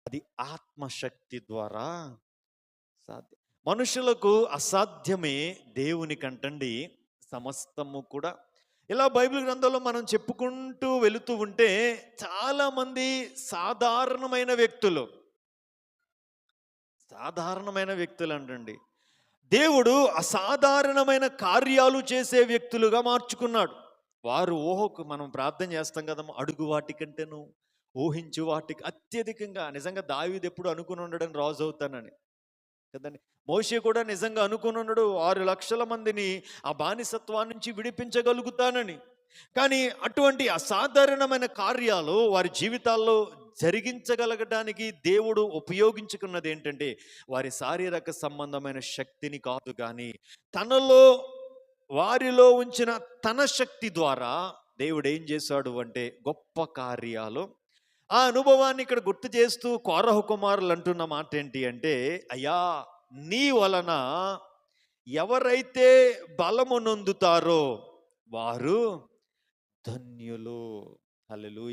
అది ఆత్మశక్తి ద్వారా సాధ్యం. మనుషులకు అసాధ్యమే దేవునికంటండి సమస్తము కూడా. ఇలా బైబిల్ గ్రంథంలో మనం చెప్పుకుంటూ వెళుతూ ఉంటే చాలామంది సాధారణమైన వ్యక్తులు సాధారణమైన వ్యక్తులు అంటండి దేవుడు అసాధారణమైన కార్యాలు చేసే వ్యక్తులుగా మార్చుకున్నాడు. వారు ఊహకు మనం ప్రార్థన చేస్తాం కదా, అడుగు వాటికంటేను ఊహించు వాటికి అత్యధికంగా. నిజంగా దావీదు ఎప్పుడు అనుకుని ఉండడం రాజు అవుతానని కదండి. మోషే కూడా నిజంగా అనుకుని ఉన్నాడు 6 లక్షల మందిని ఆ బానిసత్వం నుంచి విడిపించగలుగుతానని. కానీ అటువంటి అసాధారణమైన కార్యాలు వారి జీవితాల్లో జరిగించగలగడానికి దేవుడు ఉపయోగించుకున్నది ఏంటంటే వారి శారీరక సంబంధమైన శక్తిని కాదు, కానీ తనలో వారిలో ఉంచిన తన శక్తి ద్వారా దేవుడు ఏం చేశాడు అంటే గొప్ప కార్యాలు. ఆ అనుభవాన్ని ఇక్కడ గుర్తు చేస్తూ కోరహు కుమారులు అంటున్న మాట ఏంటి అంటే, అయ్యా నీ వలన ఎవరైతే బలము నొందుతారో వారు ధన్యులు. హల్లెలూయా.